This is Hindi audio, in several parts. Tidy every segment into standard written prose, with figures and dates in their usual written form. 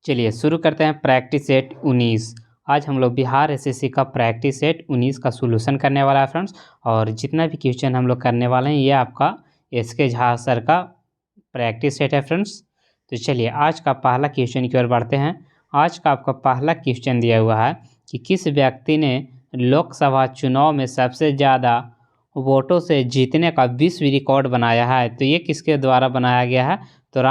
चलिए शुरू करते हैं प्रैक्टिस सेट 19। आज हम लोग बिहार एसएससी का प्रैक्टिस सेट 19 का सॉल्यूशन करने वाला है फ्रेंड्स। और जितना भी क्वेश्चन हम लोग करने वाले हैं ये आपका एसके झा सर का प्रैक्टिस सेट है फ्रेंड्स। तो चलिए आज का पहला क्वेश्चन की ओर बढ़ते हैं। आज का आपका पहला क्वेश्चन दिया हुआ है कि किस व्यक्ति ने लोकसभा चुनाव में सबसे ज़्यादा वोटों से जीतने का विश्व रिकॉर्ड बनाया है। तो ये किसके द्वारा बनाया गया है? तो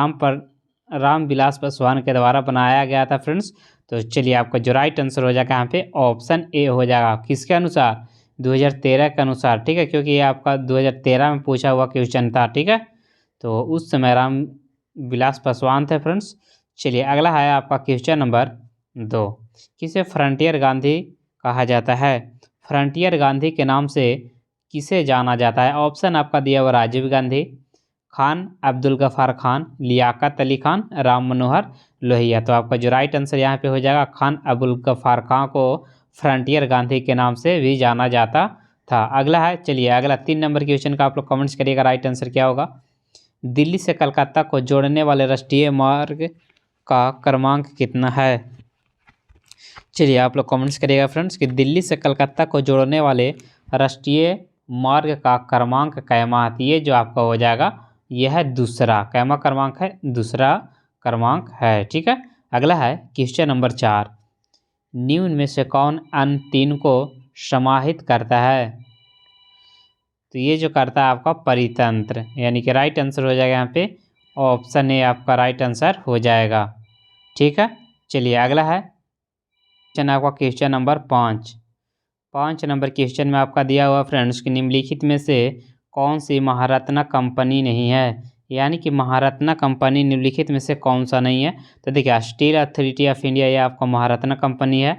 रामविलास पासवान के द्वारा बनाया गया था फ्रेंड्स। तो चलिए आपका जो राइट आंसर हो जाएगा यहाँ पे ऑप्शन ए हो जाएगा। किसके अनुसार? 2013 के अनुसार, ठीक है, क्योंकि ये आपका 2013 में पूछा हुआ क्वेश्चन था, ठीक है। तो उस समय रामविलास पासवान थे फ्रेंड्स। चलिए अगला है आपका क्वेश्चन नंबर 2। किसे फ्रंटियर गांधी कहा जाता है? फ्रंटियर गांधी के नाम से किसे जाना जाता है? ऑप्शन आपका दिया हुआ राजीव गांधी, खान अब्दुल गफ़ार खान, लियाकत अली खान, राम मनोहर लोहिया। तो आपका जो राइट आंसर यहाँ पे हो जाएगा खान अब्दुल गफ़ार खान को फ्रंटियर गांधी के नाम से भी जाना जाता था। अगला है, चलिए अगला 3 नंबर क्वेश्चन का आप लोग कमेंट्स करिएगा राइट आंसर क्या होगा। दिल्ली से कलकत्ता को जोड़ने वाले राष्ट्रीय मार्ग का क्रमांक कितना है? चलिए आप लोग कमेंट्स करिएगा फ्रेंड्स कि दिल्ली से कलकत्ता को जोड़ने वाले राष्ट्रीय मार्ग का क्रमांक कैमा? ये जो आपका हो जाएगा यह है दूसरा। कैमा क्रमांक है? दूसरा क्रमांक है, ठीक है। अगला है क्वेश्चन नंबर 4। निम्न में से कौन अन्य 3 को समाहित करता है? तो ये जो करता है आपका परितंत्र, यानी कि राइट आंसर हो जाएगा यहाँ पे ऑप्शन ए आपका राइट आंसर हो जाएगा, ठीक है। चलिए अगला है क्वेश्चन आपका क्वेश्चन नंबर 5 नंबर क्वेश्चन में आपका दिया हुआ फ्रेंड्स कि निम्नलिखित में से कौन सी महारत्ना कंपनी नहीं है? यानी कि महारत्ना कंपनी निम्नलिखित में से कौन सा नहीं है? तो देखिए स्टील अथॉरिटी ऑफ इंडिया ये आपका महारत्ना कंपनी है।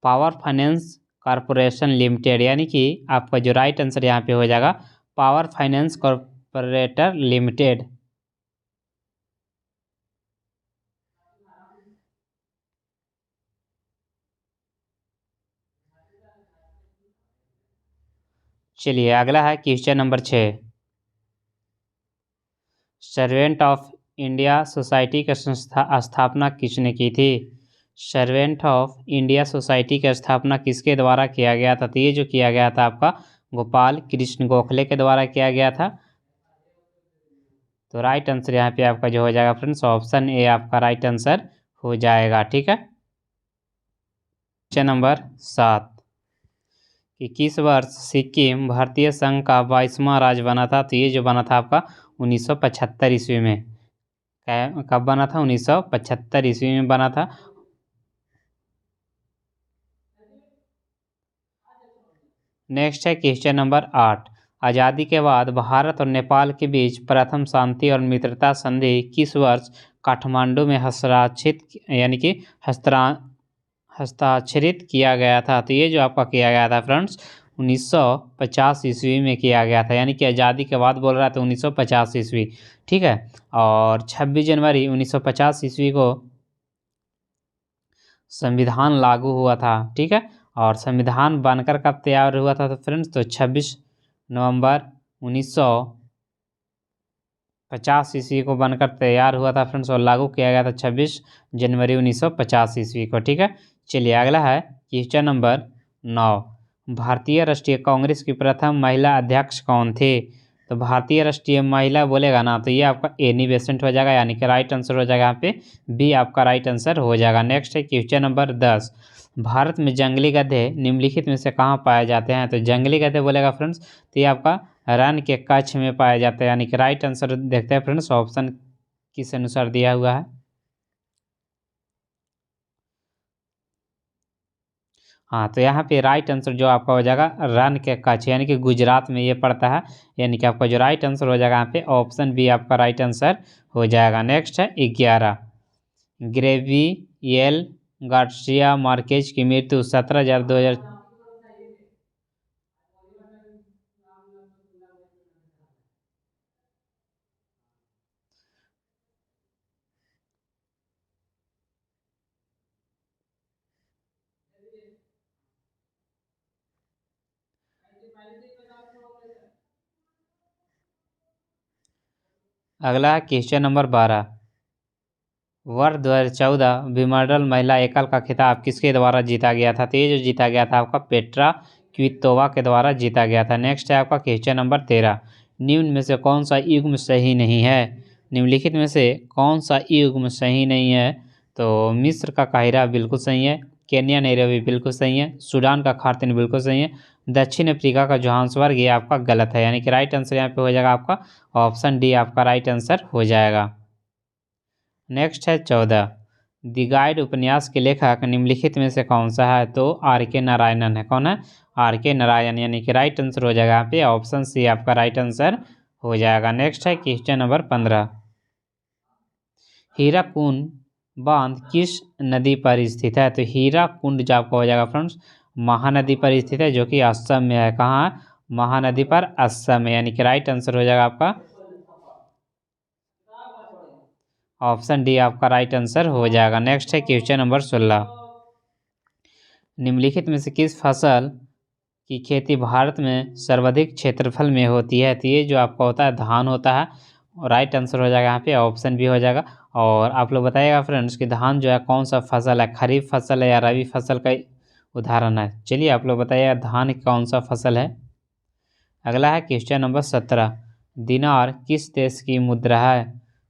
पावर फाइनेंस कॉरपोरेशन लिमिटेड, यानी कि आपका जो राइट आंसर यहाँ पे हो जाएगा पावर फाइनेंस कॉरपोरेटर लिमिटेड। चलिए अगला है question number 6। Servant of India society की स्थापना किसने की थी? सर्वेंट ऑफ इंडिया सोसाइटी की स्थापना किसके द्वारा किया गया था? तो ये जो किया गया था आपका गोपाल कृष्ण गोखले के द्वारा किया गया था। तो राइट आंसर यहाँ पे आपका जो हो जाएगा फ्रेंड्स ऑप्शन ए आपका राइट आंसर हो जाएगा, ठीक है। क्वेश्चन नंबर 7 कि किस वर्ष सिक्किम भारतीय संघ का 22वां राज्य बना था? तो ये जो बना था आपका 1975 ईस्वी में। कब बना था? 1975 ईस्वी में बना था। नेक्स्ट है क्वेश्चन नंबर 8। आज़ादी के बाद भारत और नेपाल के बीच प्रथम शांति और मित्रता संधि किस वर्ष काठमांडू में हस्ताक्षरित किया गया था? तो ये जो आपका किया गया था फ्रेंड्स 1950 ईस्वी में किया गया था, यानी कि आज़ादी के बाद बोल रहा है तो 1950 ईस्वी, ठीक है। और 26 जनवरी 1950 ईस्वी को संविधान लागू हुआ था, ठीक है। और संविधान बनकर कब तैयार हुआ था? तो फ्रेंड्स तो 26 नवंबर 1950 ईस्वी को बनकर तैयार हुआ था फ्रेंड्स, और लागू किया गया था 26 जनवरी 1950 ईस्वी को, ठीक है। चलिए अगला है क्वेश्चन नंबर 9। भारतीय राष्ट्रीय कांग्रेस की प्रथम महिला अध्यक्ष कौन थे? तो भारतीय राष्ट्रीय महिला बोलेगा ना तो ये आपका एनी बेसेंट हो जाएगा, यानी कि राइट आंसर हो जाएगा यहाँ पे बी आपका राइट आंसर हो जाएगा। नेक्स्ट है क्वेश्चन नंबर 10। भारत में जंगली गधे निम्नलिखित में से कहाँ पाए जाते हैं? तो जंगली गधे बोलेगा फ्रेंड्स तो ये आपका रन के कच्छ में पाए जाते हैं, यानी कि राइट आंसर देखते हैं फ्रेंड्स ऑप्शन किस अनुसार दिया हुआ है। हाँ, तो यहाँ पे राइट आंसर जो आपका हो जाएगा रन के कच्छ, यानी कि गुजरात में ये पड़ता है, यानी कि आपका जो राइट आंसर हो जाएगा यहाँ पे ऑप्शन बी आपका राइट आंसर हो जाएगा। नेक्स्ट है 11। ग्रेवियल गार्सिया मार्केज की मृत्यु 17/11/2000। अगला है क्वेश्चन नंबर 12। वर्ष 2014 विंबलडन महिला एकल का खिताब किसके द्वारा जीता गया था? तो ये जो जीता गया था आपका पेट्रा क्वितोवा के द्वारा जीता गया था। नेक्स्ट है आपका क्वेश्चन नंबर 13, निम्न में से कौन सा युग्म सही नहीं है? निम्नलिखित में से कौन सा युग्म सही नहीं है? तो मिस्र का काहिरा बिल्कुल सही है, केन्या नैरोबी बिल्कुल सही है, सूडान का खार्तूम बिल्कुल सही है, दक्षिण अफ्रीका का जोहान्सबर्ग ये आपका गलत है, यानी कि राइट आंसर यहाँ पे हो जाएगा आपका ऑप्शन डी आपका राइट आंसर हो जाएगा। नेक्स्ट है 14, द गाइड उपन्यास के लेखक निम्नलिखित में से कौन सा है? तो आर के नारायणन है। कौन है? आर के नारायण, यानी कि राइट आंसर हो जाएगा यहाँ पे ऑप्शन सी आपका राइट आंसर हो जाएगा। नेक्स्ट है क्वेश्चन नंबर 15, हीराकुंड बांध किस नदी पर स्थित है? तो हीराकुंड जो आपका हो जाएगा फ्रेंड्स महानदी पर स्थित है, जो कि असम में है। कहाँ है? महानदी पर, असम में, यानी कि राइट आंसर हो जाएगा आपका ऑप्शन डी आपका राइट आंसर हो जाएगा। नेक्स्ट है क्वेश्चन नंबर 16, निम्नलिखित में से किस फसल की खेती भारत में सर्वाधिक क्षेत्रफल में होती है? तो ये जो आपका होता है धान होता है, राइट आंसर हो जाएगा यहाँ पे ऑप्शन भी हो जाएगा। और आप लोग बताइएगा फ्रेंड्स कि धान जो है कौन सा फसल है, खरीफ फसल है या रबी फसल का उदाहरण है? चलिए आप लोग बताइएगा धान कौन सा फसल है। अगला है क्वेश्चन नंबर 17, दिनार किस देश की मुद्रा है?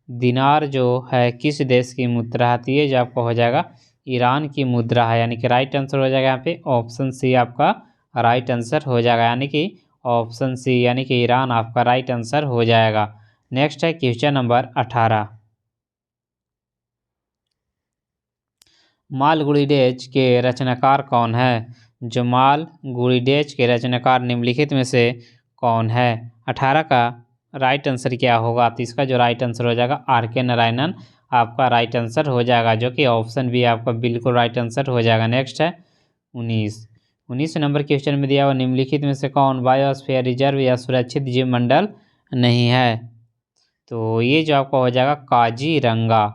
दिनार जो है किस देश की मुद्रा है? तो ये जो आपका हो जाएगा ईरान की मुद्रा है, यानी कि राइट आंसर हो जाएगा यहाँ पे ऑप्शन सी आपका राइट आंसर हो जाएगा, यानी कि ऑप्शन सी यानी कि ईरान आपका राइट आंसर हो जाएगा। नेक्स्ट है क्वेश्चन नंबर 18, मालगुडी के रचनाकार कौन है? जो मालगुडी के रचनाकार निम्नलिखित में से कौन है? 18 का राइट आंसर क्या होगा? तो इसका जो राइट आंसर हो जाएगा आर के नारायणन आपका राइट आंसर हो जाएगा, जो कि ऑप्शन बी आपका बिल्कुल राइट आंसर हो जाएगा। नेक्स्ट है 19 नंबर क्वेश्चन में दिया हुआ निम्नलिखित में से कौन बायोस्फीयर रिजर्व या सुरक्षित जीव मंडल नहीं है? तो ये जो आपका हो जाएगा काजीरंगा,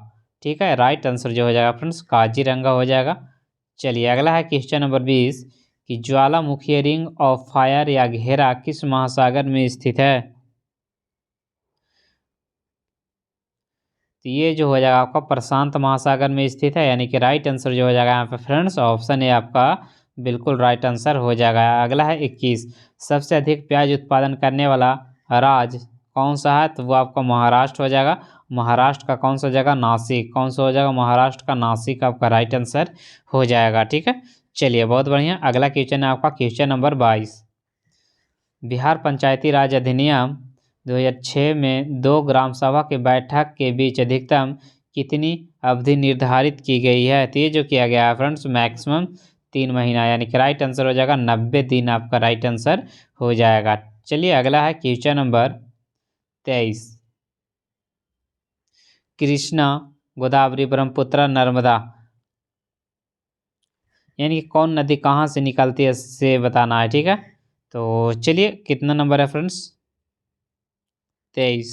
ठीक है, राइट आंसर जो हो जाएगा फ्रेंड्स काजीरंगा हो जाएगा। चलिए अगला है क्वेश्चन नंबर 20, कि ज्वालामुखी रिंग ऑफ फायर या घेरा किस महासागर में स्थित है? तो ये जो हो जाएगा आपका प्रशांत महासागर में स्थित है, यानी कि राइट आंसर जो हो जाएगा यहाँ पे फ्रेंड्स ऑप्शन ए आपका बिल्कुल राइट आंसर हो जाएगा। अगला है 21, सबसे अधिक प्याज उत्पादन करने वाला राज्य कौन सा है? तो वो आपका महाराष्ट्र हो जाएगा। महाराष्ट्र का कौन सा जगह? नासिक। कौन सा हो जाएगा? महाराष्ट्र का नासिक आपका राइट आंसर हो जाएगा, ठीक है। चलिए बहुत बढ़िया, अगला क्वेश्चन है आपका क्वेश्चन नंबर 22, बिहार पंचायती राज अधिनियम 2006 में दो ग्राम सभा के बैठक के बीच अधिकतम कितनी अवधि निर्धारित की गई है? तो ये जो किया गया है फ्रेंड्स मैक्सिमम 3 महीना, यानी कि राइट आंसर हो जाएगा 90 दिन आपका राइट आंसर हो जाएगा। चलिए अगला है क्वेश्चन नंबर 23, कृष्णा गोदावरी ब्रह्मपुत्र नर्मदा यानी कि कौन नदी कहाँ से निकलती है से बताना है, ठीक है। तो चलिए कितना नंबर है फ्रेंड्स? 23।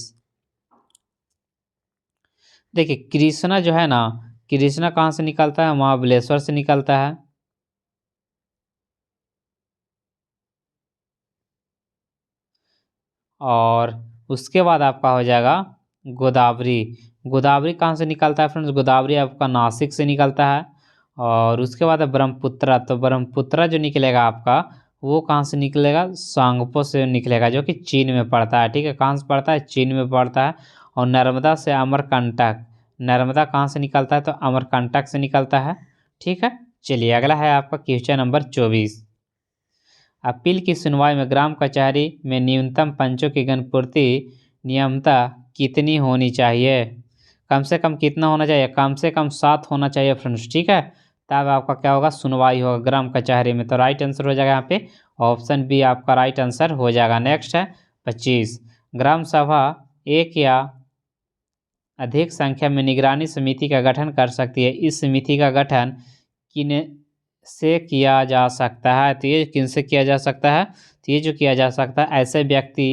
देखिए कृष्णा जो है ना, कृष्णा कहाँ से निकलता है? महाबलेश्वर से निकलता है। और उसके बाद आपका हो जाएगा गोदावरी। गोदावरी कहाँ से निकलता है फ्रेंड्स? गोदावरी आपका नासिक से निकलता है। और उसके बाद है ब्रह्मपुत्रा, तो ब्रह्मपुत्रा जो निकलेगा आपका वो कहाँ से निकलेगा? सांगपो से निकलेगा, जो कि चीन में पड़ता है, ठीक है। कहाँ से पड़ता है? चीन में पड़ता है। और नर्मदा से अमरकंटक, नर्मदा कहाँ से निकलता है? तो अमरकंटक से निकलता है, ठीक है। चलिए अगला है आपका क्वेश्चन नंबर 24, अपील की सुनवाई में ग्राम कचहरी में न्यूनतम पंचों की गणपूर्ति नियमता कितनी होनी चाहिए? कम से कम कितना होना चाहिए? कम से कम 7 होना चाहिए फ्रेंड्स, ठीक है। तब आपका क्या होगा? सुनवाई होगा ग्राम कचहरी में। तो राइट आंसर हो जाएगा यहाँ पे ऑप्शन बी आपका राइट आंसर हो जाएगा। नेक्स्ट है 25, ग्राम सभा एक या अधिक संख्या में निगरानी समिति का गठन कर सकती है। इस समिति का गठन किन से किया जा सकता है? तो ये किन से किया जा सकता है? तो ये जो किया जा सकता है ऐसे व्यक्ति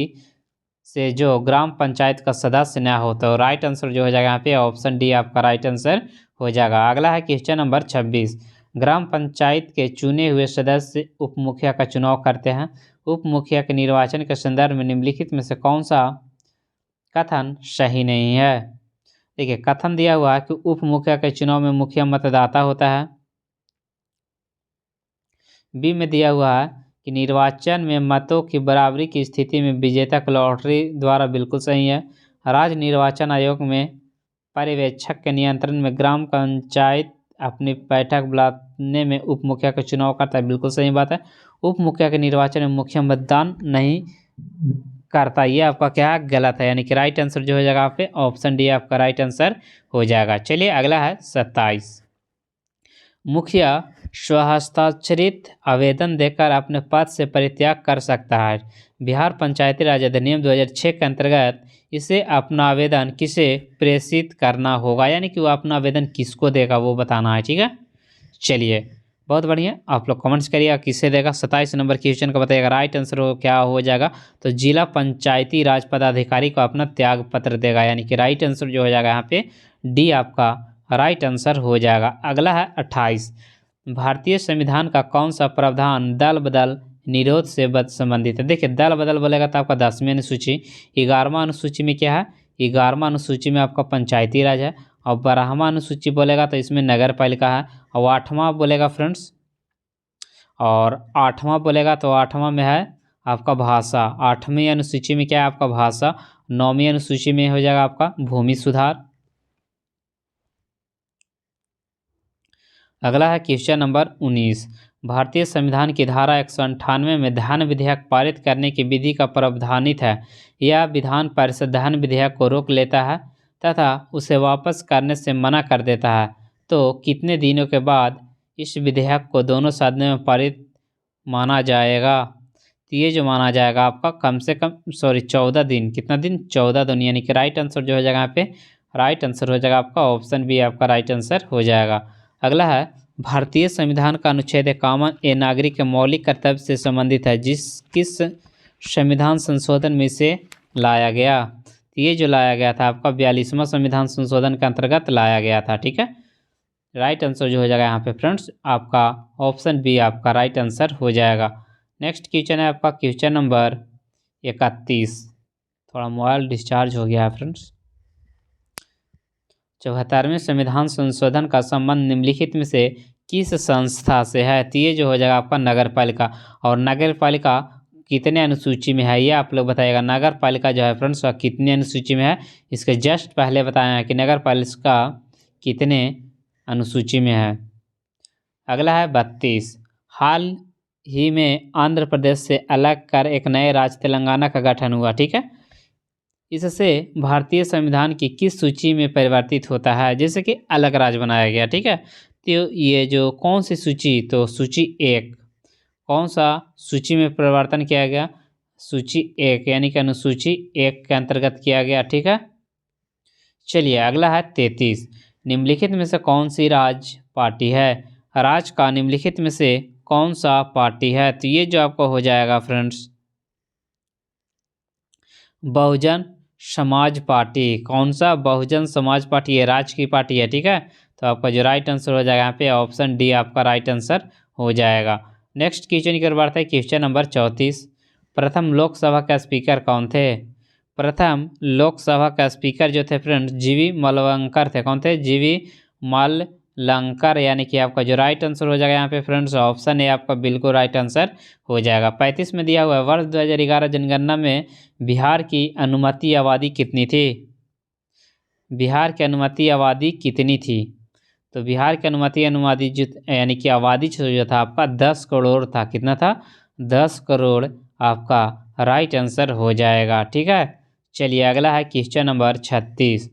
से जो ग्राम पंचायत का सदस्य न हो। तो राइट आंसर जो हो जाएगा यहाँ पे ऑप्शन डी आपका राइट आंसर हो जाएगा। अगला है क्वेश्चन नंबर 26, ग्राम पंचायत के चुने हुए सदस्य उप मुखिया का चुनाव करते हैं। उप मुखिया के निर्वाचन के संदर्भ में निम्नलिखित में से कौन सा कथन सही नहीं है? देखिए कथन दिया हुआ है कि उप मुखिया के चुनाव में मुखिया मतदाता होता है। बी में दिया हुआ है कि निर्वाचन में मतों की बराबरी की स्थिति में विजेता को लॉटरी द्वारा, बिल्कुल सही है। राज्य निर्वाचन आयोग में पर्यवेक्षक के नियंत्रण में ग्राम पंचायत अपनी बैठक बुलाने में उप मुखिया का चुनाव करता है, बिल्कुल सही बात है। उप मुखिया के निर्वाचन में मुखिया मतदान नहीं करता, ये आपका क्या है, गलत है। यानी कि राइट आंसर जो हो जाएगा आप पे ऑप्शन डी आपका राइट आंसर हो जाएगा। चलिए अगला है 27। मुखिया स्वहस्ताक्षरित आवेदन देकर अपने पद से परित्याग कर सकता है। बिहार पंचायती राज अधिनियम 2006 के अंतर्गत इसे अपना आवेदन किसे प्रेषित करना होगा, यानी कि वो अपना आवेदन किसको देगा वो बताना है, ठीक है। चलिए बहुत बढ़िया, आप लोग कमेंट्स करिएगा किसे देगा। 27 नंबर क्वेश्चन का बताइएगा। राइट आंसर क्या हो जाएगा, तो जिला पंचायती राज पदाधिकारी को अपना त्याग पत्र देगा, यानी कि राइट आंसर जो हो जाएगा यहाँ पे डी आपका राइट आंसर हो जाएगा। अगला है 28। भारतीय संविधान का कौन सा प्रावधान दल बदल निरोध से संबंधित है। देखिए दल बदल बोलेगा तो आपका 10वीं अनुसूची, 11वां अनुसूची में क्या है, 11वां अनुसूची में आपका पंचायती राज है, और 12वां अनुसूची बोलेगा तो इसमें नगर पालिका है, और 8वां बोलेगा फ्रेंड्स, और 8वां बोलेगा तो 8वां में है आपका भाषा। 8वीं अनुसूची में क्या है आपका भाषा। 9वीं अनुसूची में हो जाएगा आपका भूमि सुधार। अगला है क्वेश्चन नंबर 19। भारतीय संविधान की धारा 198 में धन विधेयक पारित करने की विधि का प्रावधानित है। यह विधान परिषद धन विधेयक को रोक लेता है तथा उसे वापस करने से मना कर देता है। तो कितने दिनों के बाद इस विधेयक को दोनों सदनों में पारित माना जाएगा। तो ये जो माना जाएगा आपका कम से कम 14 दिन। कितना दिन, 14 दिन, यानी कि राइट आंसर जो हो जाएगा यहाँ पे राइट आंसर हो जाएगा आपका ऑप्शन बी आपका राइट आंसर हो जाएगा। अगला है भारतीय संविधान का अनुच्छेद 51 ए नागरिक के मौलिक कर्तव्य से संबंधित है। किस संविधान संशोधन में इसे लाया गया। तो ये जो लाया गया था आपका 42वां संविधान संशोधन के अंतर्गत लाया गया था, ठीक है। राइट आंसर जो हो जाएगा यहाँ पे फ्रेंड्स आपका ऑप्शन बी आपका राइट आंसर हो जाएगा। नेक्स्ट क्वेश्चन है आपका क्वेश्चन नंबर 31। थोड़ा मोबाइल डिस्चार्ज हो गया है फ्रेंड्स। 74वें संविधान संशोधन का संबंध निम्नलिखित में से किस संस्था से है। तो ये जो हो जाएगा आपका नगर पालिका। और नगर पालिका कितने अनुसूची में है ये आप लोग बताइएगा। नगर पालिका जो है फ्रेंड्स कितने अनुसूची में है, इसके जस्ट पहले बताया है कि नगर पालिका कितने अनुसूची में है। अगला है 32। हाल ही में आंध्र प्रदेश से अलग कर एक नए राज्य तेलंगाना का गठन हुआ, ठीक है। इससे भारतीय संविधान की किस सूची में परिवर्तित होता है, जैसे कि अलग राज्य बनाया गया, ठीक है। तो ये जो कौन सी सूची, तो सूची 1, कौन सा सूची में परिवर्तन किया गया, सूची 1 यानी कि अनुसूची 1 के अंतर्गत किया गया, ठीक है। चलिए अगला है 33। निम्नलिखित में से कौन सी राज्य पार्टी है। राज्य का निम्नलिखित में से कौन सा पार्टी है। तो ये जो आपको हो जाएगा फ्रेंड्स बहुजन समाज पार्टी। कौन सा, बहुजन समाज पार्टी है, राज्य की पार्टी है, ठीक है। तो आपका जो राइट आंसर हो जाएगा यहाँ पे ऑप्शन डी आपका राइट आंसर हो जाएगा। नेक्स्ट क्वेश्चन की ओर बढ़ते हैं। Question number 34। प्रथम लोकसभा का स्पीकर कौन थे। प्रथम लोकसभा का स्पीकर जो थे फ्रेंड्स जीवी मलवंकर थे। कौन थे, जीवी मलवंकर, यानी कि आपका जो राइट आंसर हो जाएगा यहाँ पे फ्रेंड्स ऑप्शन है आपका बिल्कुल राइट आंसर हो जाएगा। 35 में दिया हुआ है वर्ष 2011 जनगणना में बिहार की अनुमति आबादी कितनी थी। बिहार की अनुमति आबादी कितनी थी। तो बिहार की अनुमति जो यानी कि आबादी जो था आपका 10 करोड़ था। कितना था, 10 करोड़ आपका राइट आंसर हो जाएगा, ठीक है। चलिए अगला है क्वेश्चन नंबर 36।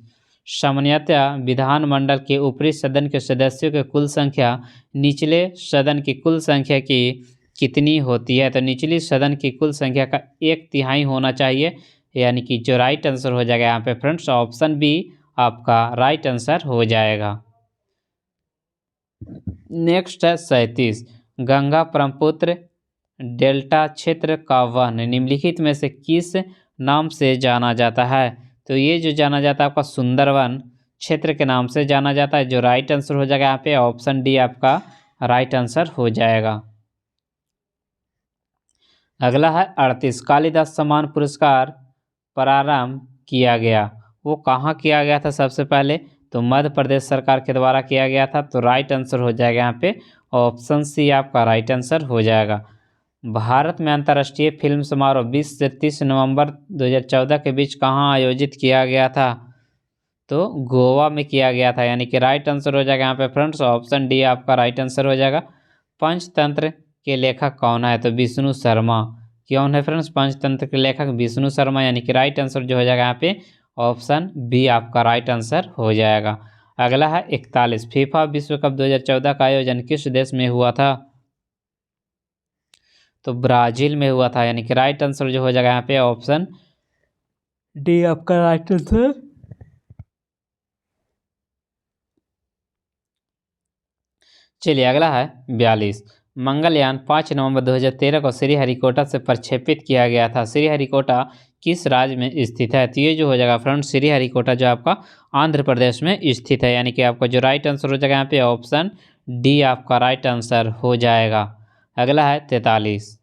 सामान्यतः विधानमंडल के ऊपरी सदन के सदस्यों की कुल संख्या निचले सदन की कुल संख्या की कितनी होती है। तो निचली सदन की कुल संख्या का 1/3 होना चाहिए, यानी कि जो राइट आंसर हो जाएगा यहाँ पे फ्रेंड्स ऑप्शन बी आपका राइट आंसर हो जाएगा। नेक्स्ट है 37। गंगा ब्रह्मपुत्र डेल्टा क्षेत्र का वन निम्नलिखित में से किस नाम से जाना जाता है। तो ये जो जाना जाता है आपका सुंदरवन क्षेत्र के नाम से जाना जाता है। जो राइट आंसर हो जाएगा यहाँ पे ऑप्शन डी आपका राइट आंसर हो जाएगा। अगला है 38। कालिदास सम्मान पुरस्कार प्रारंभ किया गया। वो कहाँ किया गया था सबसे पहले, तो मध्य प्रदेश सरकार के द्वारा किया गया था। तो राइट आंसर हो जाएगा यहाँ पे ऑप्शन सी आपका राइट आंसर हो जाएगा। भारत में अंतर्राष्ट्रीय फिल्म समारोह 20 से 30 नवंबर 2014 के बीच कहाँ आयोजित किया गया था, तो गोवा में किया गया था, यानी कि राइट आंसर हो जाएगा यहाँ पे फ्रेंड्स ऑप्शन डी आपका राइट आंसर हो जाएगा। पंचतंत्र के लेखक कौन है, तो विष्णु शर्मा। कौन है फ्रेंड्स पंचतंत्र के लेखक, विष्णु शर्मा, यानी कि राइट आंसर जो हो जाएगा यहाँ पे ऑप्शन बी आपका राइट आंसर हो जाएगा। अगला है 41, फीफा विश्व कप 2014 का आयोजन किस देश में हुआ था, तो ब्राजील में हुआ था, यानी कि राइट आंसर जो हो जाएगा यहाँ पे ऑप्शन डी आपका राइट आंसर। चलिए अगला है 42, मंगलयान 5 नवंबर 2013 को श्रीहरिकोटा से प्रक्षेपित किया गया था। श्रीहरिकोटा किस राज्य में स्थित है, तो ये जो हो जाएगा फ्रेंड्स श्रीहरिकोटा जो आपका आंध्र प्रदेश में स्थित है, यानी कि आपका जो राइट आंसर हो जाएगा यहाँ पे ऑप्शन डी आपका राइट आंसर हो जाएगा। अगला है 43,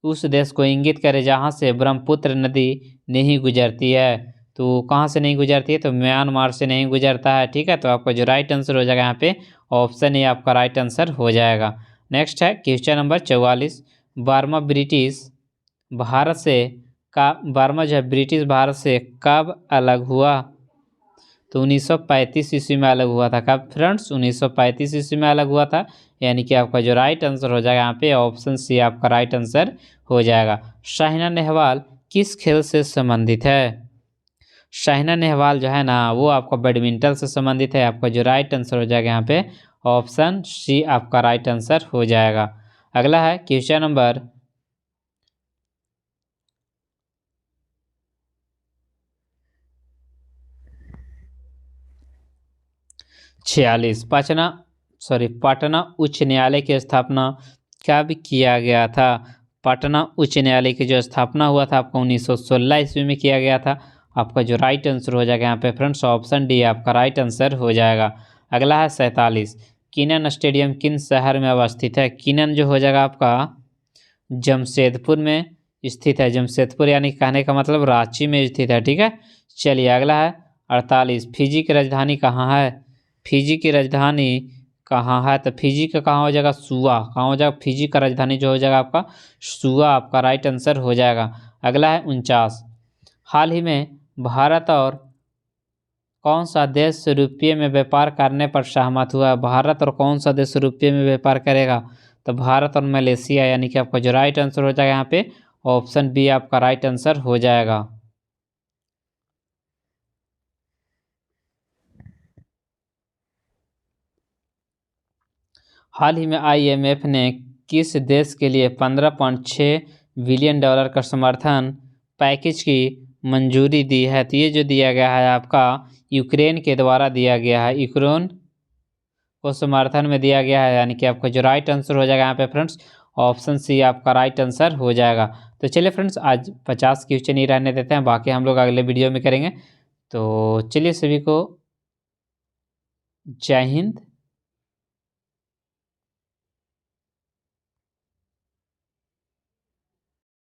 उस देश को इंगित करे जहाँ से ब्रह्मपुत्र नदी नहीं गुजरती है, तो कहाँ से नहीं गुजरती है, तो म्यांमार से नहीं गुजरता है। ठीक है, तो आपका जो राइट आंसर हो जाएगा यहाँ पे ऑप्शन ए आपका राइट आंसर हो जाएगा। नेक्स्ट है question number 44, Burma British Bharat से बर्मा जो है ब्रिटिश भारत से कब अलग हुआ, तो 1935 ईस्वी में अलग हुआ था। कब फ्रेंड्स 1935 ईस्वी में अलग हुआ था, यानी कि आपका जो राइट आंसर हो जाएगा यहाँ पे ऑप्शन सी आपका राइट आंसर हो जाएगा। साइना नेहवाल किस खेल से संबंधित है, साइना नेहवाल जो है ना वो आपका बैडमिंटन से संबंधित है। आपका जो राइट आंसर हो जाएगा यहाँ पे ऑप्शन सी आपका राइट आंसर हो जाएगा। अगला है क्वेश्चन नंबर 46, पटना उच्च न्यायालय की स्थापना कब किया गया था, पटना उच्च न्यायालय की जो स्थापना हुआ था आपका 1916 ईस्वी में किया गया था। आपका जो राइट आंसर हो जाएगा यहाँ पे फ्रेंड्स ऑप्शन डी आपका राइट आंसर हो जाएगा। अगला है 47, किनन स्टेडियम किन शहर में अवस्थित है, किनन जो हो जाएगा आपका जमशेदपुर में स्थित है। जमशेदपुर यानी कहने का मतलब रांची में स्थित है। ठीक है, चलिए अगला है 48, फिजी की राजधानी कहाँ है, फिजी की राजधानी कहाँ है, तो फिजी का कहाँ हो जाएगा सुआ, कहाँ हो जाएगा फिजी का राजधानी जो हो जाएगा आपका सुआ, आपका राइट आंसर हो जाएगा। अगला है 49, हाल ही में भारत और कौन सा देश रुपये में व्यापार करने पर सहमत हुआ है, भारत और कौन सा देश रुपये में व्यापार करेगा, तो भारत और मलेशिया, यानी कि आपका जो राइट आंसर हो जाएगा यहाँ पे ऑप्शन बी आपका राइट आंसर हो जाएगा। हाल ही में IMF ने किस देश के लिए 15.6 बिलियन डॉलर का समर्थन पैकेज की मंजूरी दी है, तो ये जो दिया गया है आपका यूक्रेन के द्वारा दिया गया है, यूक्रेन को समर्थन में दिया गया है, यानी कि आपका जो राइट आंसर हो जाएगा यहाँ पे फ्रेंड्स ऑप्शन सी आपका राइट आंसर हो जाएगा। तो चलिए फ्रेंड्स आज 50 क्वेश्चन ही रहने देते हैं, बाकी हम लोग अगले वीडियो में करेंगे। तो चलिए सभी को जय हिंद।